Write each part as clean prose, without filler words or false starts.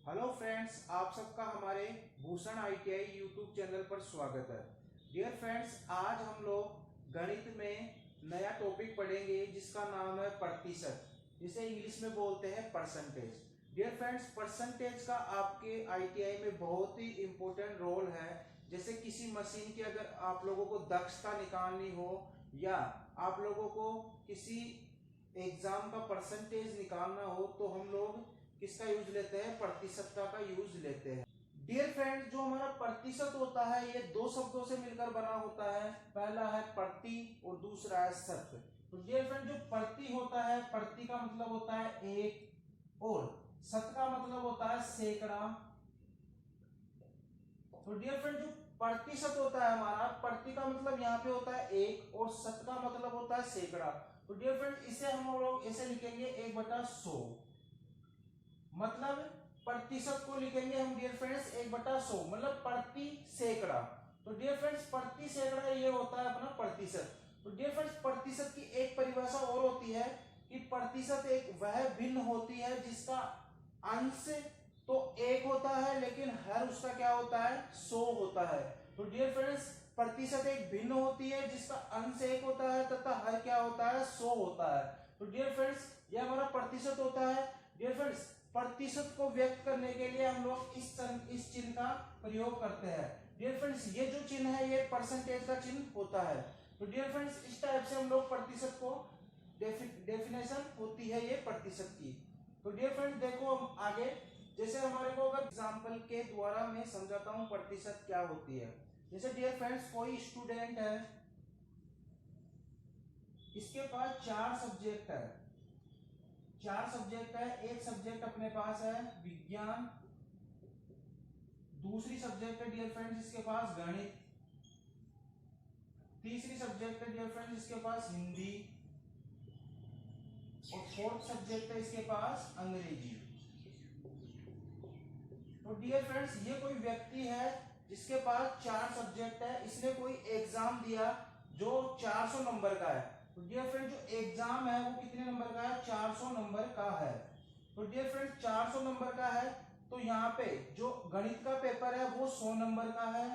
Hello friends, आप सबका हमारे भूषण आईटीआई यूट्यूब चैनल पर स्वागत है। डियर फ्रेंड्स, आज हम लोग गणित में नया टॉपिक पढ़ेंगे जिसका नाम है प्रतिशत, जिसे इंग्लिश में बोलते हैं परसेंटेज। डियर फ्रेंड्स, परसेंटेज का आपके आईटीआई में बहुत ही इम्पोर्टेंट रोल है। जैसे किसी मशीन की अगर आप लोगों को दक्षता निकालनी हो या आप लोगों को किसी एग्जाम का परसेंटेज निकालना हो तो हम लोग किसका यूज लेते हैं? प्रतिशतता का यूज लेते हैं। डियर फ्रेंड, जो हमारा प्रतिशत होता है ये दो शब्दों से मिलकर बना होता है। पहला है प्रति और दूसरा है शत। तो डियर फ्रेंड, जो प्रति होता है, प्रति का मतलब होता है एक और शत का मतलब होता है सैकड़ा। तो डियर फ्रेंड, जो प्रतिशत होता है हमारा, प्रति का मतलब यहाँ पे होता है एक और शत का मतलब होता है सैकड़ा। तो डियर फ्रेंड, इसे हम लोग ऐसे लिखेंगे 1/100। मतलब प्रतिशत को लिखेंगे हम डियर फ्रेंड्स 1/100, मतलब प्रति सैकड़ा। तो डियर फ्रेंड्स, प्रति सैकड़ा ये होता है अपना प्रतिशत। तो डियर फ्रेंड्स, प्रतिशत की एक परिभाषा और होती है कि प्रतिशत एक वह भिन्न होती है जिसका अंश तो एक होता है लेकिन हर उसका क्या होता है? 100 होता है। तो डियर फ्रेंड्स, प्रतिशत एक भिन्न होती है जिसका अंश एक होता है तथा हर क्या होता है? 100 होता है। तो डियर फ्रेंड्स, ये हमारा प्रतिशत होता है। डियर फ्रेंड्स, प्रतिशत को व्यक्त करने के लिए हम लोग इस चिन्ह का प्रयोग करते हैं। डियर फ्रेंड्स, ये जो चिन्ह है ये परसेंटेज का चिन्ह होता है। तो डियर फ्रेंड्स, इस टाइप से हम लोग प्रतिशत को डेफिनेशन होती है ये प्रतिशत की। तो डियर फ्रेंड्स, देखो हम आगे, जैसे हमारे को अगर एग्जांपल के द्वारा मैं समझाता हूं प्रतिशत क्या होती है। जैसे डियर फ्रेंड्स, कोई स्टूडेंट है, इसके पास 4 सब्जेक्ट है। 4 सब्जेक्ट है। एक सब्जेक्ट अपने पास है विज्ञान, दूसरी सब्जेक्ट है डियर फ्रेंड्स इसके पास गणित, तीसरी सब्जेक्ट है डियर फ्रेंड्स इसके पास हिंदी, और फोर्थ सब्जेक्ट है इसके पास अंग्रेजी। तो डियर फ्रेंड्स, ये कोई व्यक्ति है जिसके पास 4 सब्जेक्ट है। इसने कोई एग्जाम दिया जो 400 नंबर का है। तो डियर फ्रेंड, जो एग्जाम है वो कितने नंबर का है? 400 नंबर का है। तो डियर फ्रेंड, 400 नंबर का है तो यहाँ पे जो गणित का पेपर है वो 100 नंबर का है,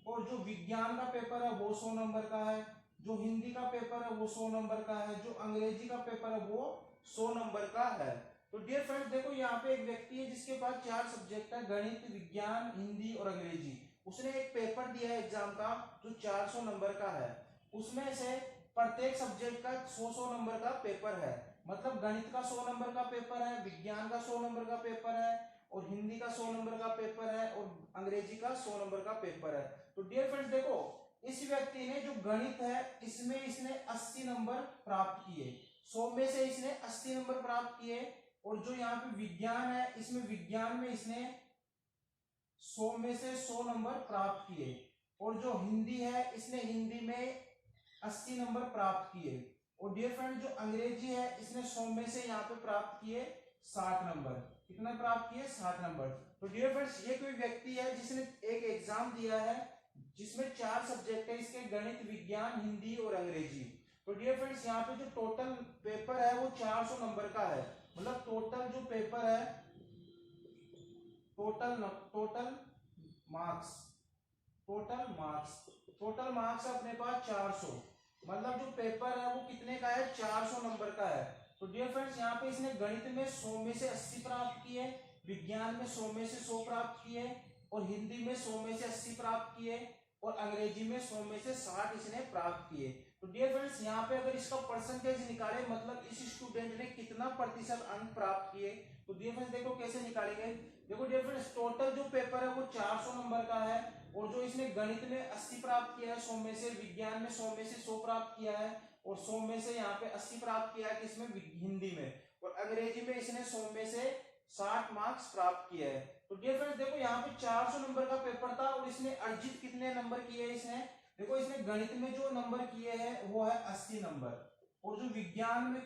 और जो विज्ञान का पेपर है वो 100 नंबर का है, जो हिंदी का पेपर है वो 100 नंबर का है, जो अंग्रेजी का पेपर है वो 100 नंबर का है। तो डियर फ्रेंड्स, देखो यहाँ पे एक व्यक्ति है जिसके पास 4 सब्जेक्ट है, गणित, विज्ञान, हिंदी और अंग्रेजी। उसने एक पेपर दिया है एग्जाम का जो 400 नंबर का है। उसमें से प्रत्येक सब्जेक्ट का 100-100 नंबर का पेपर है। मतलब गणित का 100 नंबर का पेपर है, विज्ञान का 100 नंबर का पेपर है, और हिंदी का 100 नंबर का पेपर है, और अंग्रेजी का 100 नंबर का पेपर है। तो डियर फ्रेंड्स, देखो इस व्यक्ति ने जो गणित है इसमें इसने 80 नंबर प्राप्त किए। 100 में से इसने 80 नंबर प्राप्त किए। और जो यहाँ पे विज्ञान है, इसमें विज्ञान में इसने 100 में से 100 नंबर प्राप्त किए। और जो हिंदी है, इसने हिंदी में 80 नंबर प्राप्त किए। और डियर फ्रेंड, जो अंग्रेजी है इसने 100 में से यहाँ पे प्राप्त किए 60 नंबर। कितना प्राप्त किए? 60 नंबर। तो डियर फ्रेंड्स, ये कोई व्यक्ति है जिसने एक एग्जाम दिया है जिसमें 4 सब्जेक्ट है इसके, गणित, विज्ञान, हिंदी और अंग्रेजी। तो डियर फ्रेंड्स, यहाँ पे जो टोटल पेपर है वो 400 नंबर का है। मतलब टोटल जो पेपर है, टोटल मार्क्स टोटल मार्क्स अपने पास 400। मतलब जो पेपर है वो कितने का है? 400 नंबर का है। तो डियर फ्रेंड्स, यहाँ पे इसने गणित में 100 में से 80 प्राप्त किए, विज्ञान में 100 में से 100 प्राप्त किए, और हिंदी में 100 में से 80 प्राप्त किए, और अंग्रेजी में 100 में से 60 इसने प्राप्त किए। तो डियर फ्रेंड्स, यहाँ पे अगर इसका परसेंटेज निकाले, मतलब इस स्टूडेंट ने कितना प्रतिशत अंक प्राप्त किए, तो डियर फ्रेंड्स देखो कैसे निकालेंगे। देखो डियर फ्रेंड्स, टोटल जो पेपर है वो 400 नंबर का है, और जो इसने गणित में 80 प्राप्त किया है 100 में से, विज्ञान में 100 में से 100 प्राप्त किया है, और 100 में से यहाँ पे 80 प्राप्त किया है किसमें? हिंदी में। और अंग्रेजी में इसने 100 में से 60 मार्क्स प्राप्त किया है। तो डियर फ्रेंड्स, देखो यहाँ पे 400 नंबर का पेपर था और इसने अर्जित कितने नंबर किए? इसने देखो, इसने गणित में जो नंबर किए हैं वो है 80 नंबर, और जो विज्ञान में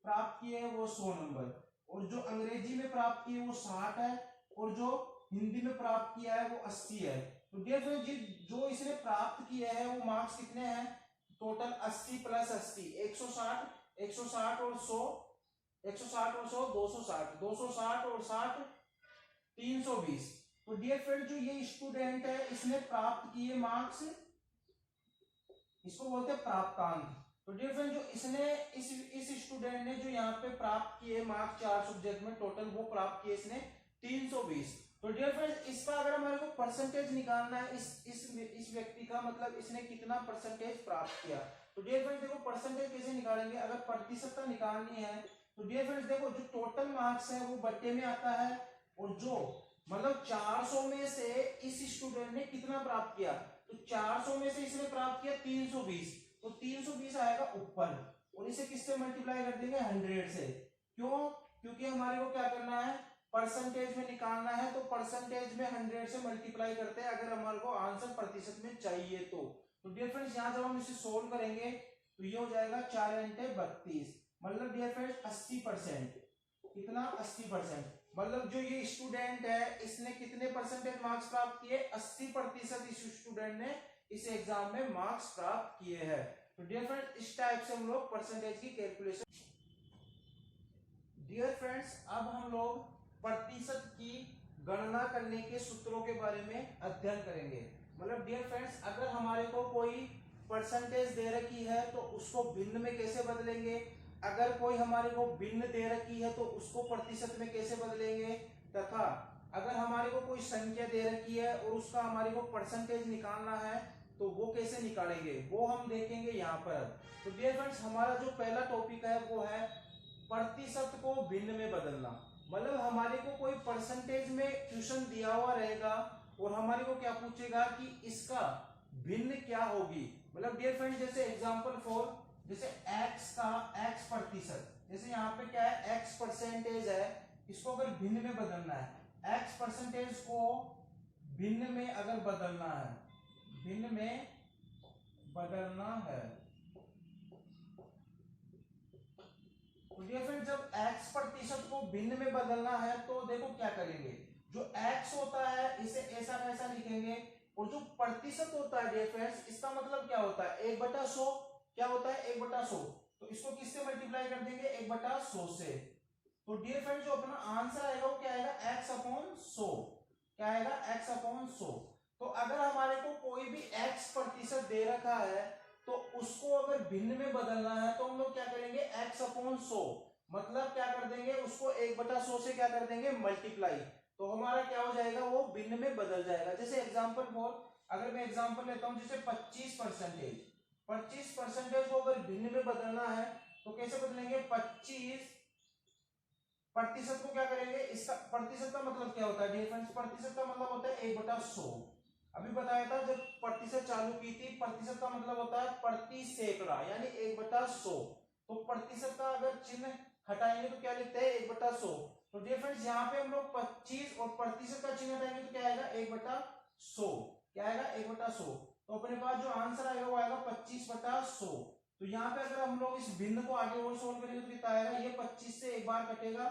प्राप्त किए हैं वो 100 नंबर, और जो अंग्रेजी में प्राप्त किए वो 60 है, और जो हिंदी में प्राप्त किया है वो 80 है। तो डियर फ्रेंड्स, जो इसने प्राप्त किए हैं वो मार्क्स कितने हैं? टोटल 80 प्लस 80 160, 160 और 100, 160 और 100 260, 260 और 60 320। तो डियर फ्रेंड जो ये स्टूडेंट है इसने प्राप्त किए मार्क्स, इसको बोलते हैं प्राप्तांक। तो डियर फ्रेंड जो इसने इस स्टूडेंट ने जो यहाँ पे प्राप्त किए मार्क्स 4 सब्जेक्ट में टोटल वो प्राप्त किए इसने 320। तो डियर फ्रेंड इसका अगर हमारे को परसेंटेज निकालना है इस व्यक्ति का, मतलब इसने कितना परसेंटेज प्राप्त किया। तो डियर फ्रेंड देखो परसेंटेज कैसे निकालेंगे, अगर प्रतिशतता निकालनी है तो डियर फ्रेंड्स देखो जो टोटल मार्क्स है वो बट्टे में आता है, और जो मतलब 400 में से इस स्टूडेंट ने कितना प्राप्त किया, तो 400 में से इसने प्राप्त किया 320, तो 320 आएगा ऊपर, और इसे किससे मल्टीप्लाई कर देंगे 100 से। क्यों, क्योंकि हमारे को क्या करना है परसेंटेज में निकालना है, तो परसेंटेज में 100 से मल्टीप्लाई करते हैं अगर हमारे को आंसर प्रतिशत में चाहिए तो। डियर फ्रेंड्स यहाँ जब हम इसे सोल्व करेंगे तो ये हो जाएगा 4 × 32, मतलब डियर फ्रेंड्स 80%। कितना 80%, मतलब जो ये स्टूडेंट है इसने कितने परसेंटेज मार्क्स प्राप्त किए, 80% इस स्टूडेंट ने इस एग्जाम में मार्क्स प्राप्त किए हैं। तो डियर फ्रेंड्स इस टाइप से हम लोग परसेंटेज की कैलकुलेशन। डियर फ्रेंड्स अब हम लोग प्रतिशत की गणना करने के सूत्रों के बारे में अध्ययन करेंगे। मतलब डियर फ्रेंड्स अगर हमारे को कोई परसेंटेज दे रखी है तो उसको भिन्न में कैसे बदलेंगे, अगर कोई हमारे को भिन्न दे रखी है तो उसको प्रतिशत में कैसे बदलेंगे, तथा अगर हमारे को कोई संख्या दे रखी है और उसका हमारे को परसेंटेज निकालना है तो वो कैसे निकालेंगे वो हम देखेंगे यहाँ पर। तो डियर फ्रेंड्स हमारा जो पहला टॉपिक है वो है प्रतिशत को भिन्न में बदलना। मतलब हमारे को कोई परसेंटेज में क्वेश्चन दिया हुआ रहेगा और हमारे को क्या पूछेगा कि इसका भिन्न क्या होगी। मतलब डियर फ्रेंड जैसे एग्जांपल फॉर जैसे x का x प्रतिशत, जैसे यहाँ पे क्या है x परसेंटेज है, इसको अगर भिन्न में बदलना है x परसेंटेज को भिन्न में अगर बदलना है, भिन्न में बदलना है तो डियर फ्रेंड जब x प्रतिशत को भिन्न में बदलना है तो देखो क्या करेंगे, जो x होता है इसे ऐसा कैसा लिखेंगे, और जो प्रतिशत होता है डियर फ्रेंड्स इसका मतलब क्या होता है 1/100, क्या होता है 1/100, तो इसको किससे मल्टीप्लाई कर देंगे 1/100 से। तो डियर फ्रेंड जो अपना आंसर आएगा वो क्या आएगा x/100, क्या आएगा x/100। तो अगर हमारे को कोई भी x प्रतिशत दे रखा है तो उसको अगर भिन्न में बदलना है तो हम लोग क्या करेंगे x/100, मतलब क्या कर देंगे उसको 1/100 से क्या कर देंगे मल्टीप्लाई, तो हमारा क्या हो जाएगा वो भिन्न में बदल जाएगा। जैसे एग्जांपल फॉर अगर मैं एग्जांपल लेता हूं जैसे 25% को अगर भिन्न में बदलना है तो कैसे बदलेंगे, 25% को क्या करेंगे, इसका प्रतिशत का मतलब क्या होता है डियर फ्रेंड्स, प्रतिशत का मतलब होता है 1/100। अभी बताया था जब प्रतिशत चालू की थी, प्रतिशत का मतलब होता है प्रति सैकड़ा यानी 1/100, तो प्रतिशत का अगर चिन्ह हटाएंगे तो क्या लिखते हैं 1/100। तो डियर फ्रेंड्स यहाँ पे हम लोग 25 और प्रतिशत का चिन्ह हटाएंगे तो क्या आएगा 1/100, क्या आएगा 1/100, तो अपने पास जो आंसर आएगा वो आएगा 25/100। तो यहाँ पे अगर हम लोग इस भिन्न को आगे और सोल्व करेंगे तो कितना आएगा, ये 25 से एक बार कटेगा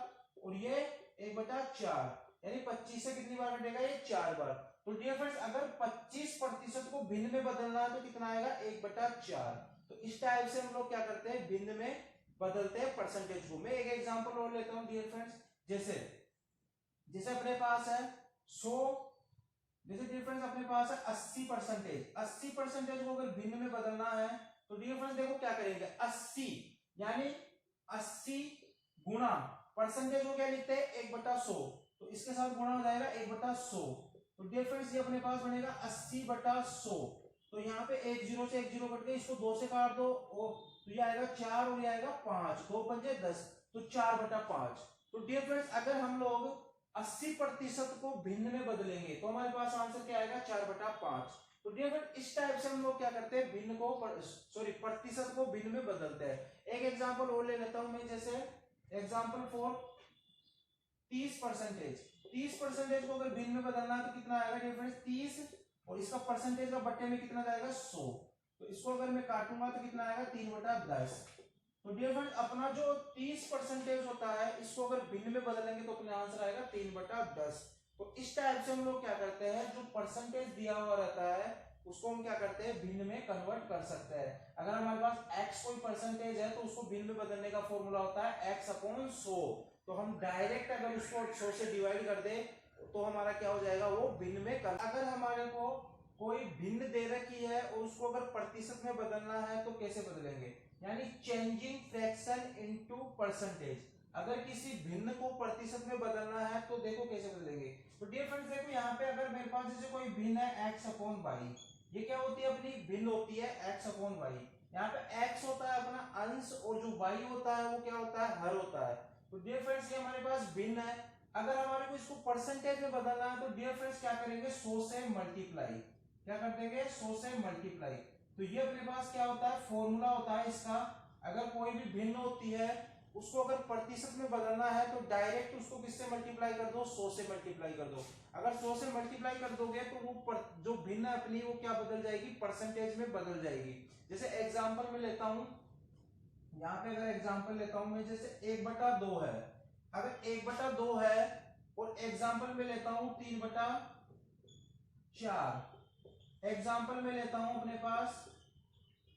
और ये 1/4 यानी 25 से कितनी बार कटेगा, ये 4 बार। तो डियर फ्रेंड्स अगर 25% को भिन्न में बदलना है तो कितना आएगा 1/4। तो इस टाइप से हम लोग क्या करते हैं भिन्न में बदलते हैं परसेंटेज को। मैं एक एग्जांपल और लेता हूं डियर फ्रेंड्स, जैसे जैसे अपने पास है 100, जैसे डियर फ्रेंड्स अपने पास है 80% को अगर भिन्न में बदलना है तो डियर फ्रेंड्स देखो क्या करेंगे 80 यानी 80 गुणा परसेंटेज को क्या लिखते हैं 1/100, तो इसके साथ गुणा हो जाएगा 1/100। तो डियर फ्रेंड्स ये अपने पास बनेगा 80/100, तो यहाँ पे 1 0 से 1 0 कट गए, इसको 2 से काट दो तो ये आएगा 4 और ये आएगा 5, 2 पंजे 10, तो 4/5। तो डियर फ्रेंड्स अगर हम लोग 80% को भिन्न में बदलेंगे तो हमारे पास आंसर क्या आएगा 4/5। तो डियर फ्रेंड इस टाइप से हम लोग क्या करते हैं भिन्न को प्रतिशत को भिन्न में बदलते हैं। एक एग्जांपल और ले लेता हूं मैं, जैसे एग्जांपल फॉर 30% को अगर भिन्न में बदलना है तो कितना आएगा डियर फ्रेंड्स 30, और इसका परसेंटेज का बट्टे में कितना जाएगा 100, तो इसको अगर मैं काटूंगा तो कितना आएगा 3/10। तो डियर फ्रेंड्स अपना जो 30% होता है इसको अगर भिन्न में बदलेंगे तो अपना आंसर आएगा 3/10। तो इस टाइप से हम लोग क्या करते हैं जो परसेंटेज दिया हुआ रहता है उसको हम क्या करते हैं भिन्न में कन्वर्ट कर सकते हैं। अगर हमारे पास x कोई परसेंटेज है तो उसको भिन्न में बदलने का फॉर्मूला होता है x/100, तो हम डायरेक्ट अगर उसको 100 से डिवाइड कर दे तो हमारा क्या हो जाएगा, वो भिन्न में कर। अगर हमारे को कोई भिन्न दे रखी है और उसको अगर प्रतिशत में बदलना है तो कैसे बदलेंगे, यानी चेंजिंग फ्रैक्शन इनटू परसेंटेज। अगर किसी भिन्न को प्रतिशत में बदलना है तो देखो कैसे बदलेंगे। तो डियर फ्रेंड्स देखो यहाँ पे अगर मेरे पास जैसे कोई भिन्न है x अपॉन वाई, ये क्या होती है अपनी भिन्न होती है x अपॉन वाई। यहाँ पे x होता है अपना अंश और जो y होता है वो क्या होता है, हर होता है। तो डियर फ्रेंड्स ये हमारे पास भिन्न है, अगर हमारे को इसको परसेंटेज में बदलना है तो डियर फ्रेंड्स क्या करेंगे, 100 से मल्टीप्लाई। क्या कर देंगे, 100 से मल्टीप्लाई। तो ये अपने पास क्या होता है, फॉर्मूला होता है इसका। अगर कोई भी भिन्न होती है उसको अगर प्रतिशत में बदलना है तो डायरेक्ट उसको किससे मल्टीप्लाई कर दो, 100 से मल्टीप्लाई कर दो। अगर 100 से मल्टीप्लाई कर दोगे तो वो जो भिन्न है अपनी वो क्या बदल जाएगी, परसेंटेज में बदल जाएगी। जैसे एग्जांपल में लेता हूं, यहाँ पे अगर एग्जांपल लेता हूं मैं, जैसे 1/2 है, अगर 1/2 है और एग्जांपल में लेता हूं 3/4, एग्जांपल में लेता हूं अपने पास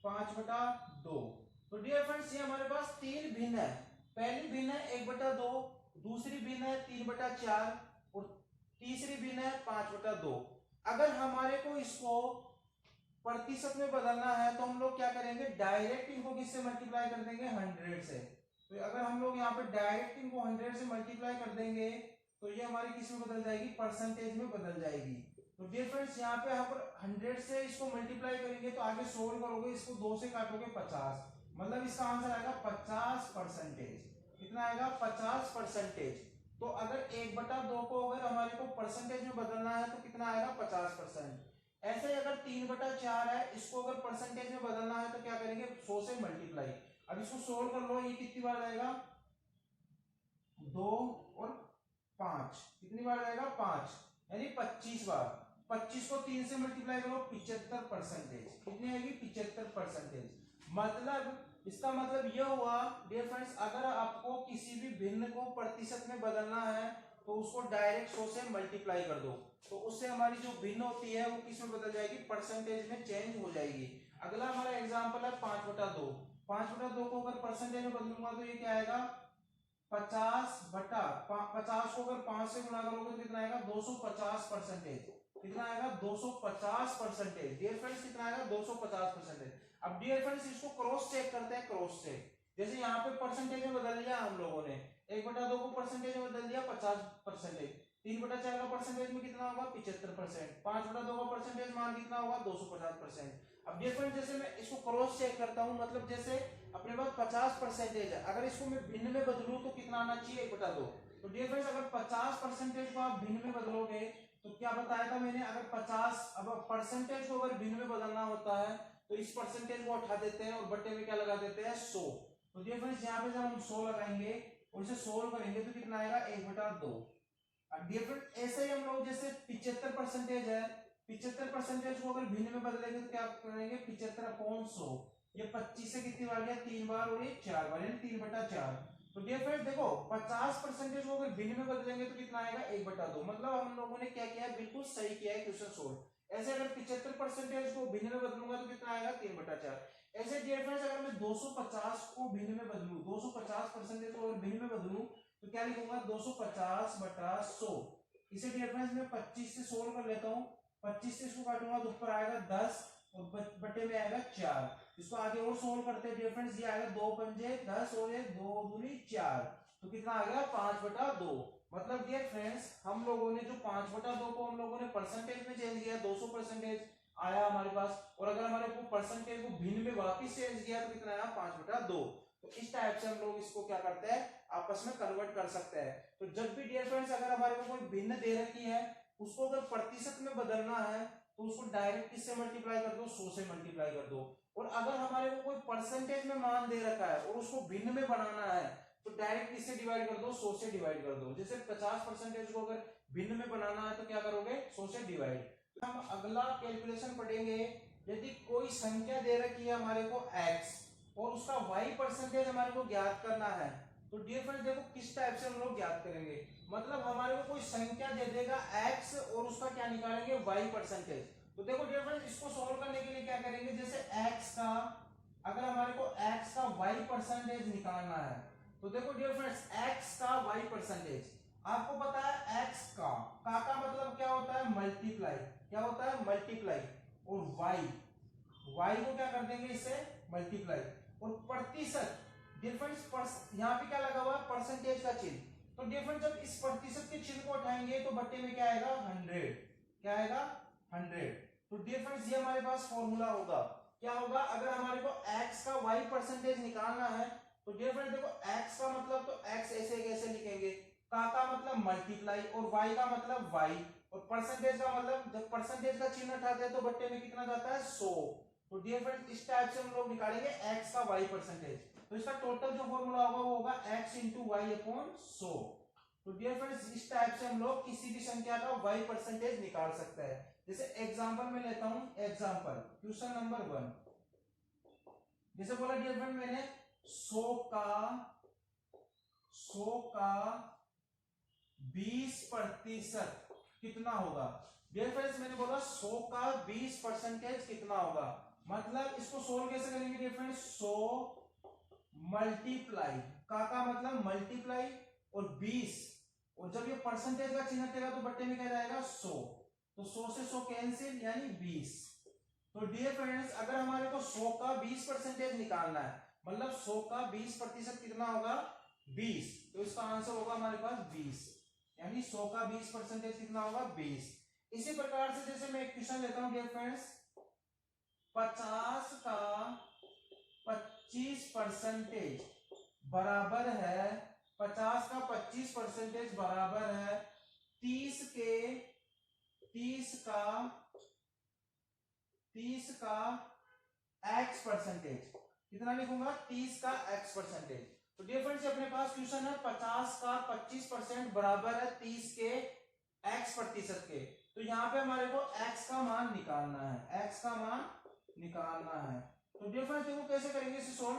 5/2। तो डियर फ्रेंड्स ये हमारे पास तीन भिन्न है। पहली भिन्न है 1/2, दूसरी भिन्न है 3/4 और तीसरी भिन्न है 5/2। अगर हमारे को इसको प्रतिशत में बदलना है तो हम लोग क्या करेंगे, डायरेक्ट इनको किससे मल्टीप्लाई कर देंगे, 100 से। तो अगर हम लोग यहाँ पे डायरेक्ट इनको 100 से मल्टीप्लाई कर देंगे तो ये हमारी किस में बदल जाएगी, परसेंटेज में बदल जाएगी। तो डियर फ्रेंड्स यहाँ पे हम 100 से इसको मल्टीप्लाई करेंगे तो आगे सोल्व करोगे, इसको 2 से काटोगे 50, मतलब इसका आंसर आएगा 50%। कितना आएगा, 50%। तो अगर 1/2 को अगर हमारे को परसेंटेज में बदलना है तो कितना आएगा, 50%। ऐसे ही अगर 3/4 है, इसको अगर परसेंटेज में बदलना है तो क्या करेंगे, 100 से मल्टीप्लाई। अब इसको सोल्व कर लो, ये कितनी बार जाएगा, 2 और 5, कितनी बार जाएगा, 5, यानी 25 बार। 25 को 3 से मल्टीप्लाई करो, 75%। कितनी आएगी, 75%। मतलब इसका मतलब यह हुआ डियर फ्रेंड्स, अगर आपको किसी भी भिन्न को प्रतिशत में बदलना है तो उसको डायरेक्ट 100 से मल्टीप्लाई कर दो, तो उससे हमारी जो भिन्न होती है वो किस में बदल जाएगी, परसेंटेज में चेंज हो जाएगी। अगला हमारा एग्जांपल है 5/2। 5/2 को अगर परसेंटेज में बदलूंगा तो ये क्या आएगा, 50 को अगर 5 से गुणा करोगे तो कितना आएगा, 250%। कितना आएगा, 250%। डियर फ्रेंड्स कितना आएगा, 250%। अब डियर फ्रेंड्स इसको क्रॉस चेक करते हैं, क्रॉस चेक। जैसे यहाँ पे परसेंटेज में बदल लिया हम लोगों ने, 1/2 को परसेंटेज में बदल दिया 50%, 3/4 का परसेंटेज में कितना होगा, 75%, 5/2 का परसेंटेज मान कितना होगा, 250%। अब डियर फ्रेंड्स जैसे मैं इसको क्रॉस चेक करता हूँ, मतलब जैसे अपने पास 50% है, अगर इसको मैं भिन्न में बदलूं तो कितना आना चाहिए, 1/2। तो डियर फ्रेंड्स अगर 50% को आप भिन्न में बदलोगे तो क्या बताया था मैंने, अगर 50 अब परसेंटेज को अगर भिन्न में बदलना होता है तो इस परसेंटेज को उठा देते हैं और बट्टे में क्या लगा देते हैं, 100। तो डियर फ्रेंड्स यहाँ पे जब हम 100 लगाएंगे और इसे सोल्व करेंगे तो कितना आएगा, 1/2। अब डियर फ्रेंड्स ऐसे ही हम लोग जैसे 75% है, 75% को अगर भिन्न में बदलेंगे तो क्या करेंगे, 75/100। ये 25 से कितनी बार गया, 3 बार, और ये 4 बार, यानी 3/4। तो डियर फ्रेंड्स देखो 50% को अगर भिन्न में बदलेंगे तो कितना आएगा, 1/2। मतलब हम लोगों ने क्या किया, बिल्कुल सही किया है क्वेश्चन सोल्व। ऐसे अगर 75% को भिन्न में बदलूंगा तो कितना आएगा, 3/4। ऐसे डियर फ्रेंड्स अगर मैं 250 को भिन्न में बदलूं, 250% को अगर भिन्न में बदलूं तो क्या लिखूंगा, 250/100। इसे डियर फ्रेंड्स मैं 25 से सोल्व कर लेता हूँ। 25 से इसको काटूंगा तो ऊपर आएगा 10 और बटे में आएगा 4। इसको आगे और सोल्व करते हैं डियर फ्रेंड्स, ये आएगा 2 पंजे 10 और ये 2 दूनी 4, तो कितना आ गया, 5/2। मतलब डियर फ्रेंड्स हम लोगों ने जो 5/2 को हम लोगों ने परसेंटेज में चेंज किया, 200% आया हमारे पास, और अगर हमारे को परसेंटेज को भिन्न में वापस चेंज किया तो कितना आया, 5/2। तो इस टाइप से हम लोग इसको क्या करते हैं, आपस में कन्वर्ट कर सकते हैं। तो जब भी डियर फ्रेंड्स अगर हमारे को कोई भिन्न दे रखी है उसको अगर प्रतिशत में बदलना है तो उसको डायरेक्ट किससे मल्टीप्लाई कर दो, 100 से मल्टीप्लाई कर दो। और अगर हमारे को कोई परसेंटेज में मान दे रखा है और उसको भिन्न में बनाना है तो डायरेक्ट किससे डिवाइड कर दो, 100 से डिवाइड कर दो। जैसे 50% को अगर भिन्न में बनाना है तो क्या करोगे, 100 से डिवाइड। हम अगला कैलकुलेशन पढ़ेंगे, यदि कोई संख्या दे रखी है हमारे को x और उसका y% हमारे को ज्ञात करना है तो डियर फ्रेंड्स देखो किस टाइप से हम लोग ज्ञात करेंगे। मतलब हमारे को कोई संख्या दे देगा x और उसका क्या निकालेंगे, y%। तो देखो डियर फ्रेंड्स इसको सॉल्व करने के लिए क्या करेंगे, जैसे x का अगर हमारे को x का y% निकालना है तो देखो डियर फ्रेंड्स x का y%, आपको पता है x का मल्टीप्लाई, क्या होता है मल्टीप्लाई, और y को क्या कर देंगे इससे मल्टीप्लाई, और प्रतिशत डिफरेंस यहाँ पे क्या लगा हुआ है परसेंटेज का चिन्ह, तो डिफरेंस जब इस प्रतिशत के चिन्ह को उठाएंगे तो बट्टे में क्या आएगा 100, क्या आएगा 100। तो डिफरेंस ये हमारे पास फॉर्मूला होगा, क्या होगा अगर हमारे को x का y परसेंटेज निकालना है तो डिफरेंस देखो x का मतलब तो x ऐसे कैसे लिखेंगे, का मतलब मल्टीप्लाई और y का मतलब y, और परसेंटेज का मतलब जब परसेंटेज का चिन्ह उठाते हैं तो बट्टे में कितना जाता है 100। तो डियर फ्रेंड्स इस टाइप से हम लोग निकालेंगे x का y परसेंटेज, तो इसका टोटल जो फॉर्मूला होगा वो होगा x into y upon 100। तो डियर फ्रेंड्स इस टाइप से हम लोग किसी भी संख्या का y परसेंटेज निकाल सकते हैं। जैसे एग्जांपल में लेता हूं, एग्जांपल क्वेश्चन नंबर 1, जैसे बोला डियर फ्रेंड मैंने 100 का 20% कितना होगा। डियर फ्रेंड्स मैंने बोला 100 का 20% कितना होगा, मतलब इसको सोल्व कैसे करेंगे डियर फ्रेंड्स, 100 मल्टीप्लाई का मतलब मल्टीप्लाई और 20, और जब ये परसेंटेज का चिन्ह देगा तो बट्टे में क्या जाएगा 100, तो 100 से 100 कैंसिल यानी 20। तो डियर फ्रेंड्स अगर हमारे को 100 का 20% निकालना है, मतलब 100 का 20% कितना होगा 20, तो इसका आंसर होगा हमारे पास 20, यानी 100 का 20% कितना होगा 20। इसी प्रकार से जैसे मैं एक क्वेश्चन लेता हूं डियर फ्रेंड्स, 50 का 25% बराबर है, 50 का 25% बराबर है 30 का x परसेंटेज, कितना लिखूंगा 30 का x परसेंटेज। तो डियर फ्रेंड्स अपने पास क्वेश्चन है 50 का 25% बराबर है 30 के x प्रतिशत के, तो यहाँ पे हमारे को x का मान निकालना है, x का मान निकालना है। तो डियर फ्रेंड्स देखो कैसे करेंगे इसे सोल्व,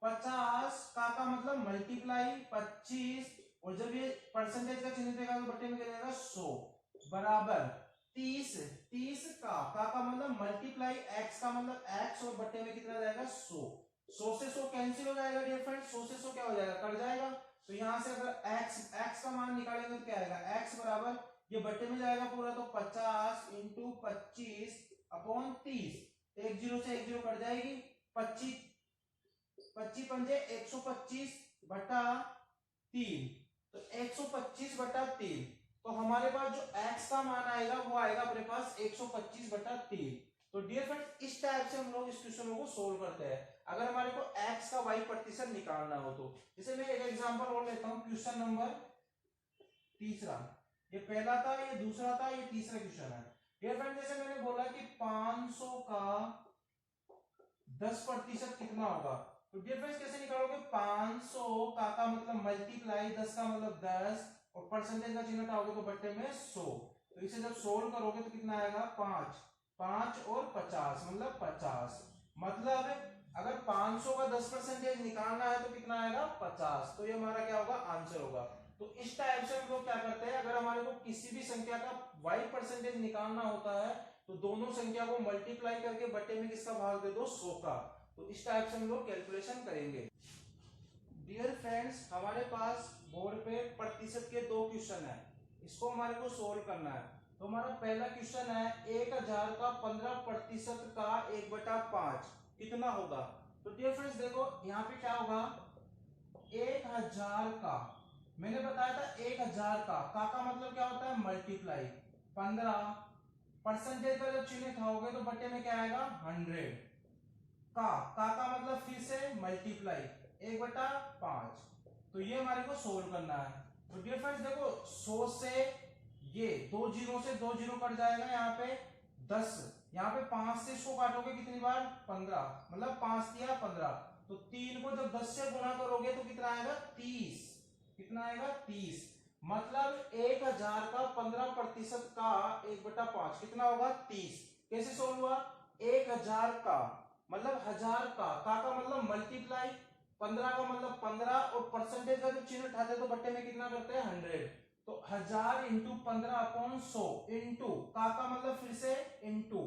50 का मतलब मल्टीप्लाई 25, और जब ये परसेंटेज का चिन्ह देगा तो बट्टे में क्या जाएगा 100 बराबर 30 का मतलब मल्टीप्लाई x का मतलब x, और बट्टे में कितना जाएगा 100 से 100 कैंसिल हो जाएगा डियर फ्रेंड्स, 100 से 100 क्या हो जाएगा कट जाएगा, तो यहां से अगर x का मान निकालेंगे तो क्या आएगा x बराबर ये बट्टे में जाएगा पूरा, तो 50 इंटू 25 अपॉन 30, एक जीरो से एक जीरो कट जाएगी, 25 पंजे 125 बटा 3, तो 125 बटा 3, तो हमारे पास जो x का मान आएगा वो आएगा अपने पास 125 बटा 3। तो डियर फ्रेंड्स इस टाइप से हम लोग इस क्वेश्चन को सोल्व करते हैं अगर हमारे को x का y प्रतिशत निकालना हो तो। जैसे मैं एक एग्जांपल और लेता हूं, क्वेश्चन नंबर तीसरा, ये पहला था ये दूसरा था ये तीसरा क्वेश्चन है। डियर फ्रेंड्स जैसे मैंने बोला कि 500 का 10% कितना होगा, तो डियर फ्रेंड्स कैसे निकालोगे, 500 का मतलब मल्टीप्लाई 10 का मतलब 10, और परसेंटेज का चिन्ह हटाओगे तो बट्टे में 100, तो इसे जब सोल्व करोगे तो कितना आएगा 5 और 50 मतलब 50, मतलब अगर 500 का 10% निकालना है तो कितना आएगा 50, तो ये हमारा क्या होगा आंसर होगा। तो इस टाइप से हम लोग क्या करते हैं, अगर हमारे को किसी भी संख्या का y परसेंटेज निकालना होता है तो दोनों संख्या को मल्टीप्लाई करके बट्टे में किसका भाग दे दो 100 का, तो इस टाइप से हम लोग कैलकुलेशन करेंगे। डियर फ्रेंड्स हमारे पास बोर्ड पे प्रतिशत के दो क्वेश्चन है, इसको हमारे को सोल्व करना है। तो हमारा पहला क्वेश्चन है 1000 का 15% का 1/5 कितना होगा। तो डियर फ्रेंड्स देखो यहाँ पे क्या होगा, 1000 का मैंने बताया था 1000 का मतलब क्या होता है मल्टीप्लाई, 15 परसेंटेज का जब चिन्ह खाओगे तो बट्टे में क्या आएगा 100, का मतलब फिर से मल्टीप्लाई 1/5, तो ये हमारे को सोल्व करना है। तो डियर फ्रेंड्स देखो 100 से ये दो जीरो से दो जीरो कट जाएगा, यहाँ पे 10, यहाँ पे 5 से इसको काटोगे कितनी बार 15, मतलब 5 दिया 15, तो 3 को जब 10 से गुणा करोगे तो कितना आएगा 30, कितना आएगा 30, मतलब 1000 का 15% का 1/5 कितना होगा 30। कैसे सोल्व हुआ, 1000 का मतलब 1000 का मतलब मल्टीप्लाई 15 का मतलब 15, और परसेंटेज का जब चिन्ह उठाते हैं तो बट्टे में कितना करते हैं 100, तो 1000 इंटू 15/100 इंटू का मतलब फिर से इंटू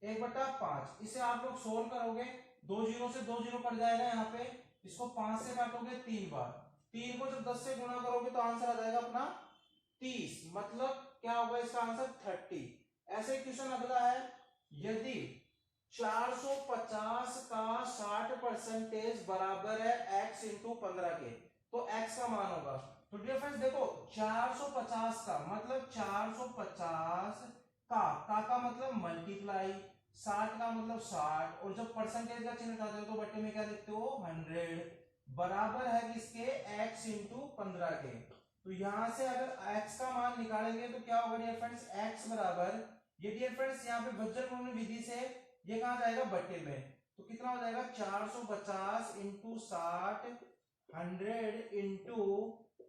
1/5, इसे आप लोग सोल्व करोगे, दो जीरो से दो जीरो कट जाएगा, यहाँ पे इसको 5 से काटोगे 3 बार, 3 को जब 10 से गुणा करोगे तो आंसर आ जाएगा अपना 30, मतलब क्या होगा इसका आंसर 30। ऐसे क्वेश्चन अगला है, यदि 450 का 60% बराबर है x इंटू 15 के, तो x का मान होगा। तो डियर फ्रेंड्स देखो 450 का मतलब 450 का मतलब मल्टीप्लाई, 60 का मतलब 60, और जब परसेंटेज का चिन्ह उठाते हो तो बट्टे में क्या लिखते हो 100, बराबर है किसके x इंटू 15 के। तो यहां से अगर x का मान निकालेंगे तो क्या होगा डियर फ्रेंड्स, x बराबर, ये डियर फ्रेंड्स यहाँ पे भज्जन गुणन विधि से ये कहां जाएगा बट्टे में, तो कितना हो जाएगा 450 इंटू 60, 100 इंटू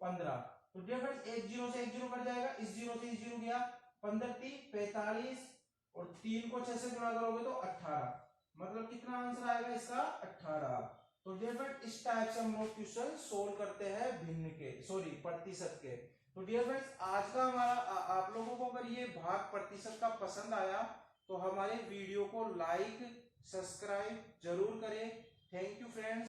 15। तो डियर फ्रेंड्स एक जीरो से एक जीरो कट जाएगा, इस जीरो से इस जीरो गया, 15 3 45, और 3 को 6 से गुणा करोगे तो 18, मतलब कितना आंसर आएगा इसका 18। तो डियर फ्रेंड्स इस टाइप से हम लोग क्वेश्चन सोल्व करते हैं भिन्न के, सॉरी प्रतिशत के। तो डियर फ्रेंड्स आज का हमारा आप लोगों को अगर ये भाग प्रतिशत का पसंद आया तो हमारे वीडियो को लाइक सब्सक्राइब जरूर करें। Thank you friends.